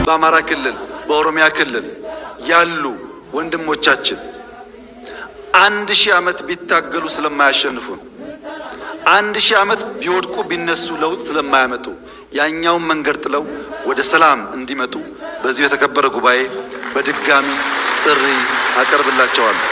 በአማራ ክልል በኦሮሚያ ክልል ያሉ ወንድሞቻችን 1000 ዓመት ቢታገሉ ስለማያሸንፉን 1000 ዓመት ቢወድቁ ቢነሱ ለውጥ ስለማያመጡ ያኛውን መንገድ ጥለው ወደ ሰላም እንዲመጡ በዚህ የተከበረ ጉባኤ በድጋሚ ጥሪ አቀርብላቸዋለሁ።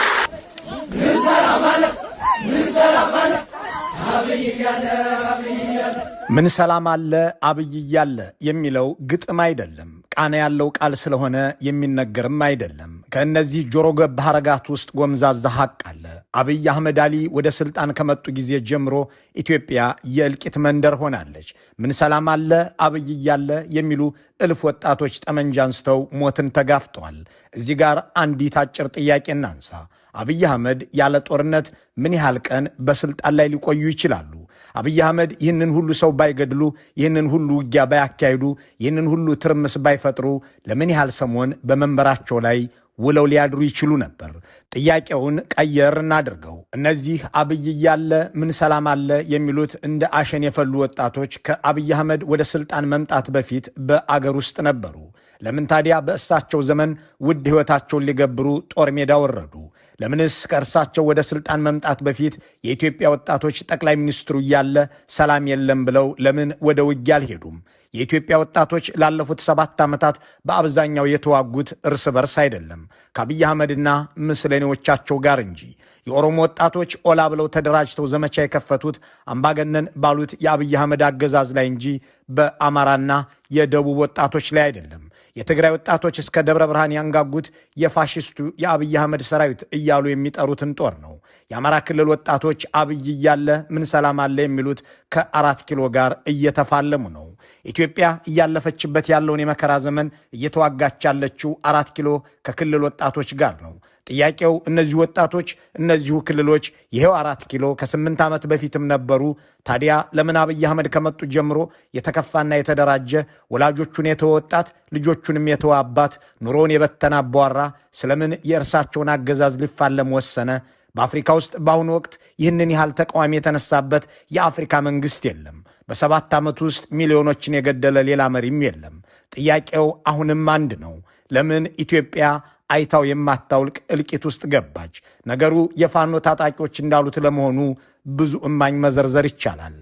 ምን ሰላም አለ አብይ እያለ የሚለው ግጥም አይደለም፣ ቃና ያለው ቃል ስለሆነ የሚነገርም አይደለም። ከእነዚህ ጆሮ ገብ ሐረጋት ውስጥ ጎምዛዛ ሐቅ አለ። አብይ አህመድ አሊ ወደ ስልጣን ከመጡ ጊዜ ጀምሮ ኢትዮጵያ የእልቂት መንደር ሆናለች። ምን ሰላም አለ አብይ እያለ የሚሉ እልፍ ወጣቶች ጠመንጃ አንስተው ሞትን ተጋፍጠዋል። እዚህ ጋር አንዲት አጭር ጥያቄ እናንሳ። አብይ አህመድ ያለ ጦርነት ምን ያህል ቀን በስልጣን ላይ ሊቆዩ ይችላሉ? አብይ አህመድ ይህንን ሁሉ ሰው ባይገድሉ፣ ይህንን ሁሉ ውጊያ ባያካሂዱ፣ ይህንን ሁሉ ትርምስ ባይፈጥሩ ለምን ያህል ሰሞን በመንበራቸው ላይ ውለው ሊያድሩ ይችሉ ነበር? ጥያቄውን ቀየር እናድርገው። እነዚህ አብይ እያለ ምን ሰላም አለ የሚሉት እንደ አሸን የፈሉ ወጣቶች ከአብይ አህመድ ወደ ስልጣን መምጣት በፊት በአገር ውስጥ ነበሩ። ለምን ታዲያ በእሳቸው ዘመን ውድ ሕይወታቸውን ሊገብሩ ጦር ሜዳ ወረዱ? ለምንስ ከእርሳቸው ወደ ስልጣን መምጣት በፊት የኢትዮጵያ ወጣቶች ጠቅላይ ሚኒስትሩ እያለ ሰላም የለም ብለው ለምን ወደ ውጊያ አልሄዱም? የኢትዮጵያ ወጣቶች ላለፉት 7 ዓመታት በአብዛኛው የተዋጉት እርስ በርስ አይደለም፣ ከአብይ አህመድና ምስለኔዎቻቸው ጋር እንጂ። የኦሮሞ ወጣቶች ኦላ ብለው ተደራጅተው ዘመቻ የከፈቱት አምባገነን ባሉት የአብይ አህመድ አገዛዝ ላይ እንጂ በአማራና የደቡብ ወጣቶች ላይ አይደለም። የትግራይ ወጣቶች እስከ ደብረ ብርሃን ያንጋጉት የፋሽስቱ የአብይ አህመድ ሰራዊት እያሉ የሚጠሩትን ጦር ነው። የአማራ ክልል ወጣቶች አብይ እያለ ምን ሰላም አለ የሚሉት ከ4 ኪሎ ጋር እየተፋለሙ ነው። ኢትዮጵያ እያለፈችበት ያለውን የመከራ ዘመን እየተዋጋች ያለችው 4 ኪሎ ከክልል ወጣቶች ጋር ነው። ጥያቄው እነዚህ ወጣቶች እነዚሁ ክልሎች ይሄው 4 ኪሎ ከ8 ዓመት በፊትም ነበሩ። ታዲያ ለምን አብይ አህመድ ከመጡ ጀምሮ የተከፋና የተደራጀ ወላጆቹን የተወ ወጣት ልጆቹንም የተወ አባት ኑሮውን የበተና አቧራ ስለምን የእርሳቸውን አገዛዝ ሊፋለም ወሰነ? በአፍሪካ ውስጥ በአሁኑ ወቅት ይህንን ያህል ተቃዋሚ የተነሳበት የአፍሪካ መንግስት የለም። በ7 ዓመት ውስጥ ሚሊዮኖችን የገደለ ሌላ መሪም የለም። ጥያቄው አሁንም አንድ ነው። ለምን ኢትዮጵያ አይታው የማታውልቅ እልቂት ውስጥ ገባች? ነገሩ የፋኖ ታጣቂዎች እንዳሉት ለመሆኑ ብዙ እማኝ መዘርዘር ይቻላል።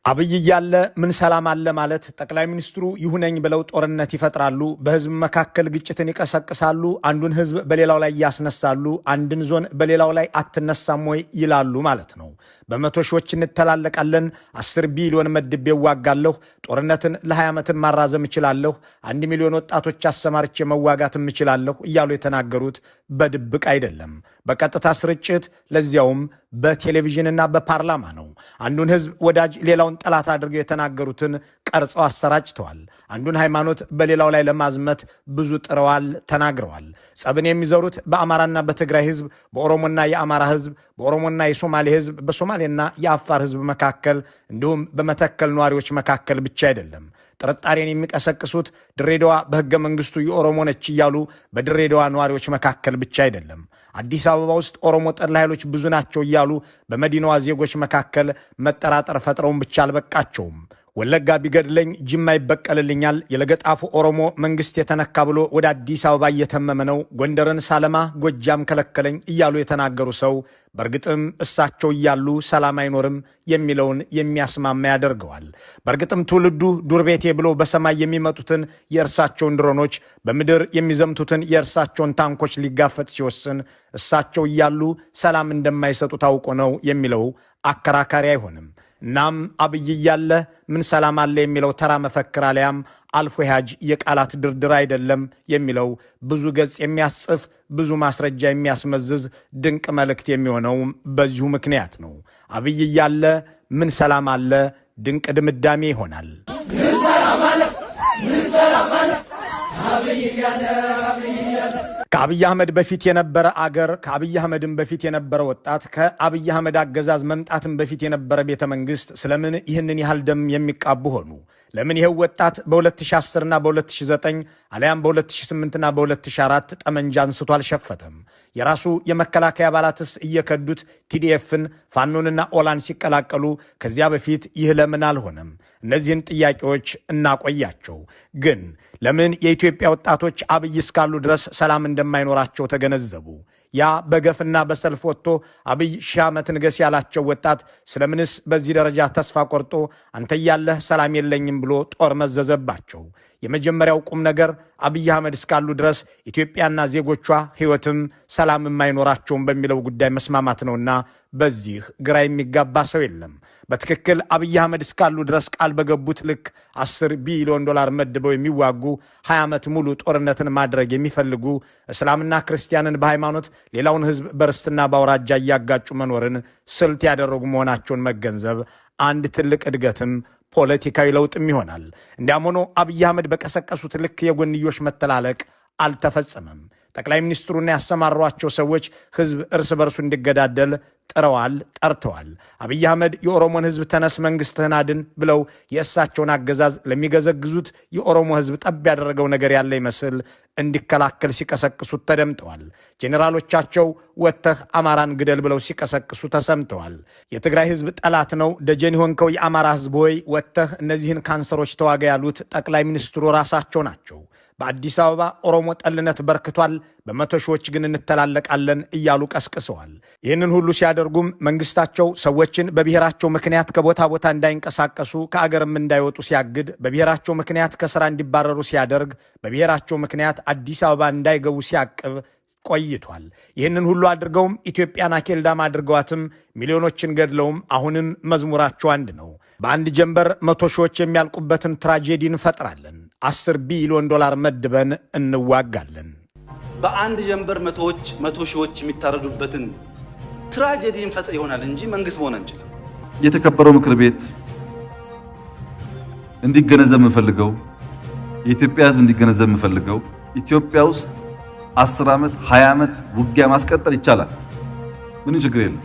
አብይ እያለ ምን ሰላም አለ ማለት ጠቅላይ ሚኒስትሩ ይሁነኝ ብለው ጦርነት ይፈጥራሉ፣ በህዝብ መካከል ግጭትን ይቀሰቅሳሉ፣ አንዱን ህዝብ በሌላው ላይ ያስነሳሉ፣ አንድን ዞን በሌላው ላይ አትነሳም ወይ ይላሉ ማለት ነው። በመቶ ሺዎች እንተላለቃለን፣ 10 ቢሊዮን መድቤ እዋጋለሁ፣ ጦርነትን ለ20 ዓመትን ማራዘም እችላለሁ፣ 1 ሚሊዮን ወጣቶች አሰማርቼ መዋጋትም እችላለሁ እያሉ የተናገሩት በድብቅ አይደለም፣ በቀጥታ ስርጭት፣ ለዚያውም በቴሌቪዥንና በፓርላማ ነው። አንዱን ህዝብ ወዳጅ ሌላውን ጠላት አድርገው የተናገሩትን ቀርጸው አሰራጭተዋል። አንዱን ሃይማኖት በሌላው ላይ ለማዝመት ብዙ ጥረዋል፣ ተናግረዋል። ጸብን የሚዘሩት በአማራና በትግራይ ህዝብ፣ በኦሮሞና የአማራ ህዝብ፣ በኦሮሞና የሶማሌ ህዝብ፣ በሶማሌና የአፋር ህዝብ መካከል እንዲሁም በመተከል ነዋሪዎች መካከል ብቻ አይደለም። ጥርጣሬን የሚቀሰቅሱት ድሬዳዋ በህገ መንግስቱ የኦሮሞ ነች እያሉ በድሬዳዋ ነዋሪዎች መካከል ብቻ አይደለም። አዲስ አበባ ውስጥ ኦሮሞ ጠላ ኃይሎች ብዙ ናቸው እያሉ በመዲናዋ ዜጎች መካከል መጠራጠር ፈጥረውን ብቻ አልበቃቸውም። ወለጋ ቢገድለኝ ጅማ ይበቀልልኛል፣ የለገጣፉ ኦሮሞ መንግስት የተነካ ብሎ ወደ አዲስ አበባ እየተመመ ነው፣ ጎንደርን ሳለማ ጎጃም ከለከለኝ እያሉ የተናገሩ ሰው በእርግጥም እሳቸው እያሉ ሰላም አይኖርም የሚለውን የሚያስማማ ያደርገዋል። በእርግጥም ትውልዱ ዱር ቤቴ ብሎ በሰማይ የሚመጡትን የእርሳቸውን ድሮኖች፣ በምድር የሚዘምቱትን የእርሳቸውን ታንኮች ሊጋፈጥ ሲወስን እሳቸው እያሉ ሰላም እንደማይሰጡ ታውቆ ነው የሚለው አከራካሪ አይሆንም። እናም አብይ እያለ ምን ሰላም አለ የሚለው ተራ መፈክር አሊያም አልፎ ያጅ የቃላት ድርድር አይደለም የሚለው ብዙ ገጽ የሚያስጽፍ ብዙ ማስረጃ የሚያስመዝዝ ድንቅ መልእክት የሚሆነው በዚሁ ምክንያት ነው። አብይ እያለ ምን ሰላም አለ ድንቅ ድምዳሜ ይሆናል። ከአብይ አህመድ በፊት የነበረ አገር፣ ከአብይ አህመድም በፊት የነበረ ወጣት፣ ከአብይ አህመድ አገዛዝ መምጣትም በፊት የነበረ ቤተ መንግስት ስለምን ይህንን ያህል ደም የሚቃቡ ሆኑ? ለምን ይሄው ወጣት በ2010 እና በ2009 አሊያም በ2008 እና በ2004 ጠመንጃ አንስቶ አልሸፈተም? የራሱ የመከላከያ አባላትስ እየከዱት ቲዲኤፍን ፋኖንና ኦላን ሲቀላቀሉ ከዚያ በፊት ይህ ለምን አልሆነም? እነዚህን ጥያቄዎች እናቆያቸው። ግን ለምን የኢትዮጵያ ወጣቶች አብይ እስካሉ ድረስ ሰላም እንደማይኖራቸው ተገነዘቡ? ያ በገፍና በሰልፍ ወጥቶ አብይ ሺህ ዓመት ንገስ ያላቸው ወጣት ስለምንስ በዚህ ደረጃ ተስፋ ቆርጦ አንተ ያለህ ሰላም የለኝም ብሎ ጦር መዘዘባቸው? የመጀመሪያው ቁም ነገር አብይ አህመድ እስካሉ ድረስ ኢትዮጵያና ዜጎቿ ሕይወትም ሰላም የማይኖራቸውም በሚለው ጉዳይ መስማማት ነውና በዚህ ግራ የሚጋባ ሰው የለም። በትክክል አብይ አህመድ እስካሉ ድረስ ቃል በገቡት ልክ 10 ቢሊዮን ዶላር መድበው የሚዋጉ 20 ዓመት ሙሉ ጦርነትን ማድረግ የሚፈልጉ እስላምና ክርስቲያንን በሃይማኖት ሌላውን ሕዝብ በርስትና በአውራጃ እያጋጩ መኖርን ስልት ያደረጉ መሆናቸውን መገንዘብ አንድ ትልቅ እድገትም ፖለቲካዊ ለውጥም ይሆናል። እንዲያም ሆኖ አብይ አህመድ በቀሰቀሱት ልክ የጎንዮሽ መተላለቅ አልተፈጸመም። ጠቅላይ ሚኒስትሩና ያሰማሯቸው ሰዎች ህዝብ እርስ በርሱ እንዲገዳደል ጥረዋል፣ ጠርተዋል። አብይ አህመድ የኦሮሞን ህዝብ ተነስ መንግስትህን አድን ብለው የእሳቸውን አገዛዝ ለሚገዘግዙት የኦሮሞ ህዝብ ጠብ ያደረገው ነገር ያለ ይመስል እንዲከላከል ሲቀሰቅሱት ተደምጠዋል። ጄኔራሎቻቸው ወጥተህ አማራን ግደል ብለው ሲቀሰቅሱ ተሰምተዋል። የትግራይ ህዝብ ጠላት ነው ደጀን የሆንከው የአማራ ህዝብ ሆይ ወጥተህ እነዚህን ካንሰሮች ተዋጋ ያሉት ጠቅላይ ሚኒስትሩ ራሳቸው ናቸው። በአዲስ አበባ ኦሮሞ ጠልነት በርክቷል፣ በመቶ ሺዎች ግን እንተላለቃለን እያሉ ቀስቅሰዋል። ይህንን ሁሉ ሲያደርጉም መንግስታቸው ሰዎችን በብሔራቸው ምክንያት ከቦታ ቦታ እንዳይንቀሳቀሱ ከአገርም እንዳይወጡ ሲያግድ፣ በብሔራቸው ምክንያት ከስራ እንዲባረሩ ሲያደርግ፣ በብሔራቸው ምክንያት አዲስ አበባ እንዳይገቡ ሲያቅብ ቆይቷል። ይህንን ሁሉ አድርገውም ኢትዮጵያን አኬልዳም አድርገዋትም ሚሊዮኖችን ገድለውም አሁንም መዝሙራቸው አንድ ነው። በአንድ ጀንበር መቶ ሺዎች የሚያልቁበትን ትራጄዲ እንፈጥራለን፣ 10 ቢሊዮን ዶላር መድበን እንዋጋለን። በአንድ ጀንበር መቶ ሺዎች የሚታረዱበትን ትራጄዲ እንፈጥር ይሆናል እንጂ መንግስት መሆን አንችልም። የተከበረው ምክር ቤት እንዲገነዘብ የምፈልገው የኢትዮጵያ ህዝብ እንዲገነዘብ የምፈልገው ኢትዮጵያ ውስጥ 10 ዓመት 20 ዓመት ውጊያ ማስቀጠል ይቻላል። ምንም ችግር የለም።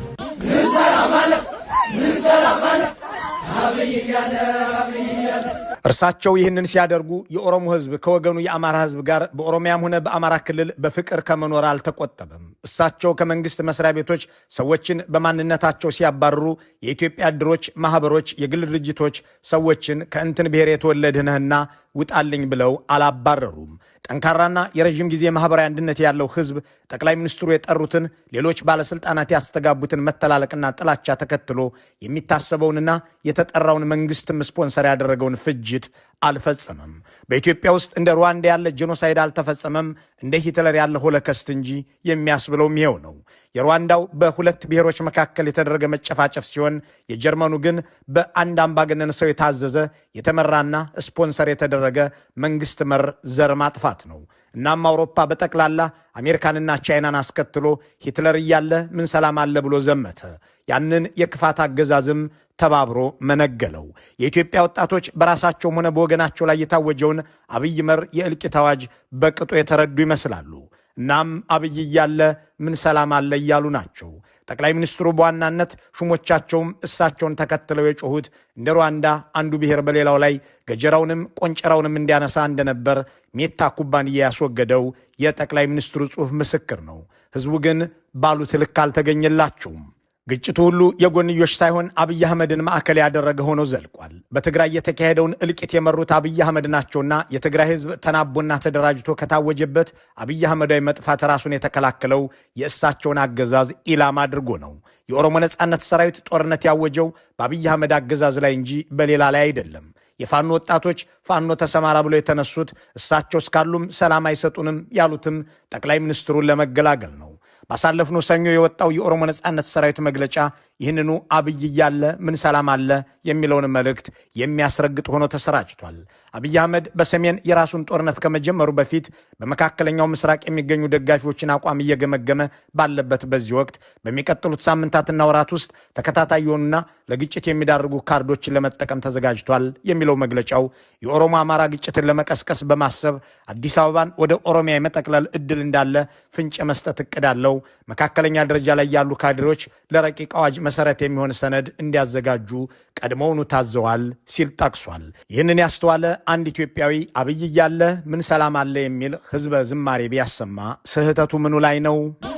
እርሳቸው ይህንን ሲያደርጉ የኦሮሞ ህዝብ ከወገኑ የአማራ ህዝብ ጋር በኦሮሚያም ሆነ በአማራ ክልል በፍቅር ከመኖር አልተቆጠበም። እሳቸው ከመንግስት መስሪያ ቤቶች ሰዎችን በማንነታቸው ሲያባርሩ የኢትዮጵያ እድሮች፣ ማህበሮች፣ የግል ድርጅቶች ሰዎችን ከእንትን ብሔር የተወለድህ ነህና ውጣልኝ ብለው አላባረሩም። ጠንካራና የረዥም ጊዜ ማህበራዊ አንድነት ያለው ህዝብ ጠቅላይ ሚኒስትሩ የጠሩትን ሌሎች ባለስልጣናት ያስተጋቡትን መተላለቅና ጥላቻ ተከትሎ የሚታሰበውንና የተጠራውን መንግስትም ስፖንሰር ያደረገውን ፍጅት አልፈጸመም። በኢትዮጵያ ውስጥ እንደ ሩዋንዳ ያለ ጄኖሳይድ አልተፈጸመም፣ እንደ ሂትለር ያለ ሆሎኮስት እንጂ የሚያስብለውም ይሄው ነው። የሩዋንዳው በሁለት ብሔሮች መካከል የተደረገ መጨፋጨፍ ሲሆን የጀርመኑ ግን በአንድ አምባገነን ሰው የታዘዘ የተመራና ስፖንሰር የተደረገ መንግስት መር ዘር ማጥፋት ነው። እናም አውሮፓ በጠቅላላ አሜሪካንና ቻይናን አስከትሎ ሂትለር እያለ ምን ሰላም አለ ብሎ ዘመተ። ያንን የክፋት አገዛዝም ተባብሮ መነገለው። የኢትዮጵያ ወጣቶች በራሳቸውም ሆነ በወገናቸው ላይ የታወጀውን አብይ መር የእልቂት አዋጅ በቅጡ የተረዱ ይመስላሉ። እናም አብይ እያለ ምን ሰላም አለ እያሉ ናቸው። ጠቅላይ ሚኒስትሩ በዋናነት ሹሞቻቸውም እሳቸውን ተከትለው የጮሁት እንደ ሩዋንዳ አንዱ ብሔር በሌላው ላይ ገጀራውንም ቆንጨራውንም እንዲያነሳ እንደነበር ሜታ ኩባንያ ያስወገደው የጠቅላይ ሚኒስትሩ ጽሑፍ ምስክር ነው። ህዝቡ ግን ባሉት ልክ አልተገኘላቸውም። ግጭቱ ሁሉ የጎንዮሽ ሳይሆን አብይ አህመድን ማዕከል ያደረገ ሆኖ ዘልቋል። በትግራይ የተካሄደውን እልቂት የመሩት አብይ አህመድ ናቸውና የትግራይ ህዝብ ተናቦና ተደራጅቶ ከታወጀበት አብይ አህመዳዊ መጥፋት ራሱን የተከላከለው የእሳቸውን አገዛዝ ኢላማ አድርጎ ነው። የኦሮሞ ነጻነት ሰራዊት ጦርነት ያወጀው በአብይ አህመድ አገዛዝ ላይ እንጂ በሌላ ላይ አይደለም። የፋኖ ወጣቶች ፋኖ ተሰማራ ብሎ የተነሱት እሳቸው እስካሉም ሰላም አይሰጡንም ያሉትም ጠቅላይ ሚኒስትሩን ለመገላገል ነው። ባሳለፍነው ሰኞ የወጣው የኦሮሞ ነጻነት ሰራዊት መግለጫ ይህንኑ አብይ እያለ ምን ሰላም አለ የሚለውን መልእክት የሚያስረግጥ ሆኖ ተሰራጭቷል። አብይ አህመድ በሰሜን የራሱን ጦርነት ከመጀመሩ በፊት በመካከለኛው ምስራቅ የሚገኙ ደጋፊዎችን አቋም እየገመገመ ባለበት በዚህ ወቅት በሚቀጥሉት ሳምንታትና ወራት ውስጥ ተከታታይ የሆኑና ለግጭት የሚዳርጉ ካርዶችን ለመጠቀም ተዘጋጅቷል የሚለው መግለጫው የኦሮሞ አማራ ግጭትን ለመቀስቀስ በማሰብ አዲስ አበባን ወደ ኦሮሚያ የመጠቅለል እድል እንዳለ ፍንጭ መስጠት እቅድ አለው። መካከለኛ ደረጃ ላይ ያሉ ካድሬዎች ለረቂቅ አዋጅ መሰረት የሚሆን ሰነድ እንዲያዘጋጁ ቀድሞውኑ ታዘዋል ሲል ጠቅሷል። ይህንን ያስተዋለ አንድ ኢትዮጵያዊ አብይ እያለ ምን ሰላም አለ የሚል ህዝበ ዝማሬ ቢያሰማ ስህተቱ ምኑ ላይ ነው?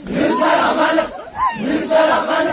ምን ሰላም አለ፣ ምን ሰላም አለ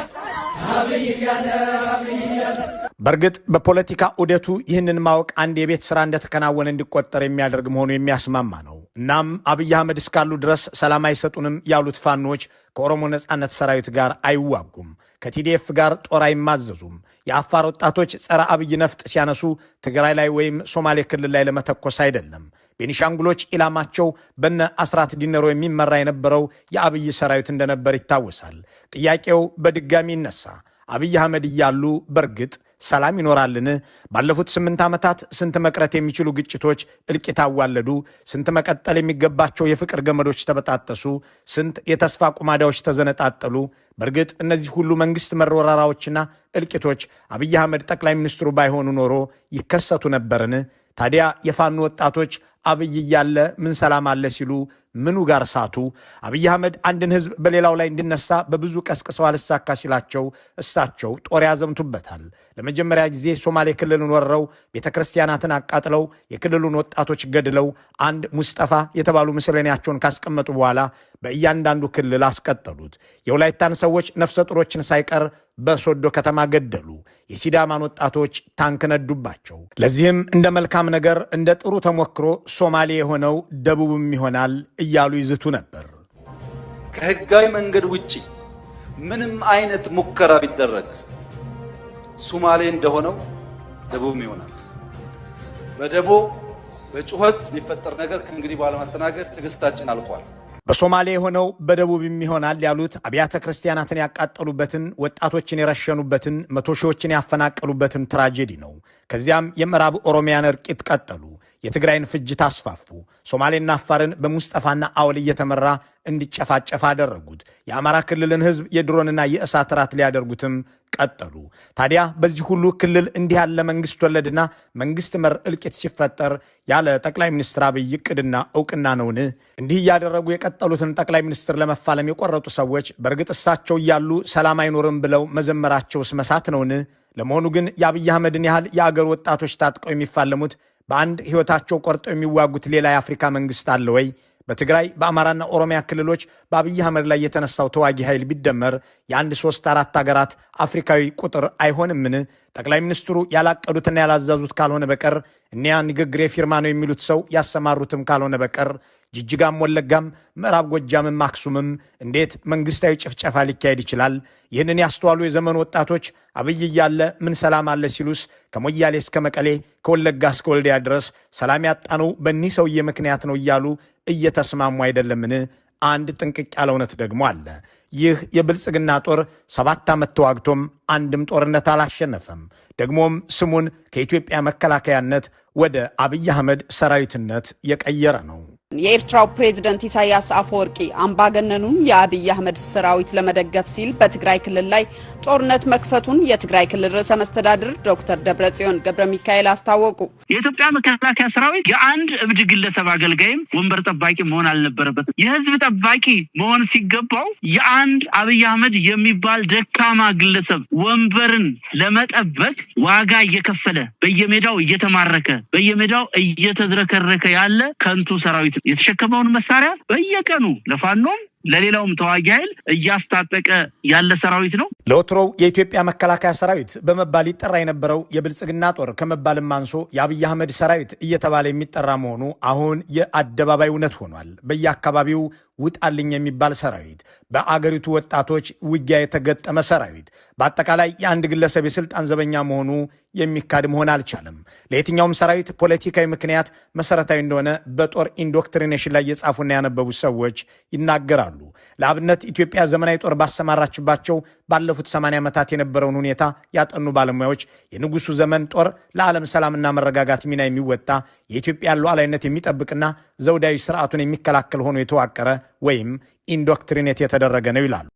አብይ እያለ፣ አብይ እያለ። በእርግጥ በፖለቲካ ዑደቱ ይህንን ማወቅ አንድ የቤት ሥራ እንደተከናወነ እንዲቆጠር የሚያደርግ መሆኑ የሚያስማማ ነው። እናም አብይ አህመድ እስካሉ ድረስ ሰላም አይሰጡንም ያሉት ፋኖች ከኦሮሞ ነጻነት ሰራዊት ጋር አይዋጉም፣ ከቲዲኤፍ ጋር ጦር አይማዘዙም። የአፋር ወጣቶች ጸረ አብይ ነፍጥ ሲያነሱ ትግራይ ላይ ወይም ሶማሌ ክልል ላይ ለመተኮስ አይደለም። ቤኒሻንጉሎች ኢላማቸው በነ አስራት ዲነሮ የሚመራ የነበረው የአብይ ሰራዊት እንደነበር ይታወሳል። ጥያቄው በድጋሚ ይነሳ። አብይ አህመድ እያሉ በእርግጥ ሰላም ይኖራልን? ባለፉት 8 ዓመታት ስንት መቅረት የሚችሉ ግጭቶች እልቂት አዋለዱ? ስንት መቀጠል የሚገባቸው የፍቅር ገመዶች ተበጣጠሱ? ስንት የተስፋ ቁማዳዎች ተዘነጣጠሉ? በእርግጥ እነዚህ ሁሉ መንግስት መር ወረራዎችና እልቂቶች አብይ አህመድ ጠቅላይ ሚኒስትሩ ባይሆኑ ኖሮ ይከሰቱ ነበርን? ታዲያ የፋኖ ወጣቶች አብይ እያለ ምን ሰላም አለ ሲሉ ምኑ ጋር ሳቱ? አብይ አህመድ አንድን ህዝብ በሌላው ላይ እንዲነሳ በብዙ ቀስቅሰው አልሳካ ሲላቸው እሳቸው ጦር ያዘምቱበታል። ለመጀመሪያ ጊዜ ሶማሌ ክልልን ወርረው ቤተ ክርስቲያናትን አቃጥለው የክልሉን ወጣቶች ገድለው አንድ ሙስጠፋ የተባሉ ምስለኔያቸውን ካስቀመጡ በኋላ በእያንዳንዱ ክልል አስቀጠሉት። የወላይታን ሰዎች ነፍሰ ጡሮችን ሳይቀር በሶዶ ከተማ ገደሉ። የሲዳማን ወጣቶች ታንክ ነዱባቸው። ለዚህም እንደ መልካም ነገር እንደ ጥሩ ተሞክሮ ሶማሌ የሆነው ደቡብም ይሆናል እያሉ ይዝቱ ነበር። ከህጋዊ መንገድ ውጪ ምንም አይነት ሙከራ ቢደረግ ሶማሌ እንደሆነው ደቡብም ይሆናል። በደቦ በጩኸት የሚፈጠር ነገር ከእንግዲህ በኋላ ማስተናገድ ትዕግስታችን አልቋል። በሶማሌ የሆነው በደቡብም ይሆናል ያሉት አብያተ ክርስቲያናትን ያቃጠሉበትን፣ ወጣቶችን የረሸኑበትን፣ 100 ሺዎችን ያፈናቀሉበትን ትራጀዲ ነው። ከዚያም የምዕራብ ኦሮሚያን እርቂት ቀጠሉ። የትግራይን ፍጅት አስፋፉ። ሶማሌና አፋርን በሙስጠፋና አወል እየተመራ እንዲጨፋጨፍ አደረጉት። የአማራ ክልልን ህዝብ የድሮንና የእሳት ራት ሊያደርጉትም ቀጠሉ። ታዲያ በዚህ ሁሉ ክልል እንዲህ ያለ መንግስት ወለድና መንግስት መር እልቂት ሲፈጠር ያለ ጠቅላይ ሚኒስትር አብይ ዕቅድና እውቅና ነውን? እንዲህ እያደረጉ የቀጠሉትን ጠቅላይ ሚኒስትር ለመፋለም የቆረጡ ሰዎች በእርግጥ እሳቸው እያሉ ሰላም አይኖርም ብለው መዘመራቸውስ መሳት ነውን? ለመሆኑ ግን የአብይ አህመድን ያህል የአገር ወጣቶች ታጥቀው የሚፋለሙት በአንድ ህይወታቸው ቆርጠው የሚዋጉት ሌላ የአፍሪካ መንግስት አለ ወይ? በትግራይ በአማራና ኦሮሚያ ክልሎች በአብይ አህመድ ላይ የተነሳው ተዋጊ ኃይል ቢደመር የአንድ 3-4 ሀገራት አፍሪካዊ ቁጥር አይሆንምን? ጠቅላይ ሚኒስትሩ ያላቀዱትና ያላዛዙት ካልሆነ በቀር እኒያ ንግግር የፊርማ ነው የሚሉት ሰው ያሰማሩትም ካልሆነ በቀር ጅጅጋም፣ ወለጋም፣ ምዕራብ ጎጃምም አክሱምም እንዴት መንግስታዊ ጭፍጨፋ ሊካሄድ ይችላል? ይህንን ያስተዋሉ የዘመኑ ወጣቶች አብይ እያለ ምን ሰላም አለ ሲሉስ ከሞያሌ እስከ መቀሌ ከወለጋ እስከ ወልዲያ ድረስ ሰላም ያጣነው በእኒህ ሰውዬ ምክንያት ነው እያሉ እየተስማሙ አይደለምን? አንድ ጥንቅቅ ያለ እውነት ደግሞ አለ። ይህ የብልጽግና ጦር 7 ዓመት ተዋግቶም አንድም ጦርነት አላሸነፈም። ደግሞም ስሙን ከኢትዮጵያ መከላከያነት ወደ አብይ አህመድ ሰራዊትነት የቀየረ ነው። የኤርትራው ፕሬዝዳንት ኢሳያስ አፈወርቂ አምባገነኑን የአብይ አህመድ ሰራዊት ለመደገፍ ሲል በትግራይ ክልል ላይ ጦርነት መክፈቱን የትግራይ ክልል ርዕሰ መስተዳድር ዶክተር ደብረጽዮን ገብረ ሚካኤል አስታወቁ። የኢትዮጵያ መከላከያ ሰራዊት የአንድ እብድ ግለሰብ አገልጋይም ወንበር ጠባቂ መሆን አልነበረበትም። የህዝብ ጠባቂ መሆን ሲገባው የአንድ አብይ አህመድ የሚባል ደካማ ግለሰብ ወንበርን ለመጠበቅ ዋጋ እየከፈለ በየሜዳው እየተማረከ በየሜዳው እየተዝረከረከ ያለ ከንቱ ሰራዊት የተሸከመውን መሳሪያ በየቀኑ ለፋኖም ለሌላውም ተዋጊ ኃይል እያስታጠቀ ያለ ሰራዊት ነው። ለወትሮው የኢትዮጵያ መከላከያ ሰራዊት በመባል ይጠራ የነበረው የብልጽግና ጦር ከመባልም አንሶ የአብይ አህመድ ሰራዊት እየተባለ የሚጠራ መሆኑ አሁን የአደባባይ እውነት ሆኗል። በየአካባቢው ውጣልኝ የሚባል ሰራዊት፣ በአገሪቱ ወጣቶች ውጊያ የተገጠመ ሰራዊት፣ በአጠቃላይ የአንድ ግለሰብ የስልጣን ዘበኛ መሆኑ የሚካድ መሆን አልቻለም። ለየትኛውም ሰራዊት ፖለቲካዊ ምክንያት መሰረታዊ እንደሆነ በጦር ኢንዶክትሪኔሽን ላይ የጻፉና ያነበቡ ሰዎች ይናገራሉ። ለአብነት ኢትዮጵያ ዘመናዊ ጦር ባሰማራችባቸው ባለፉት 80 ዓመታት የነበረውን ሁኔታ ያጠኑ ባለሙያዎች የንጉሱ ዘመን ጦር ለዓለም ሰላምና መረጋጋት ሚና የሚወጣ የኢትዮጵያን ሉዓላዊነት የሚጠብቅና ዘውዳዊ ስርዓቱን የሚከላከል ሆኖ የተዋቀረ ወይም ኢንዶክትሪኔት የተደረገ ነው ይላሉ።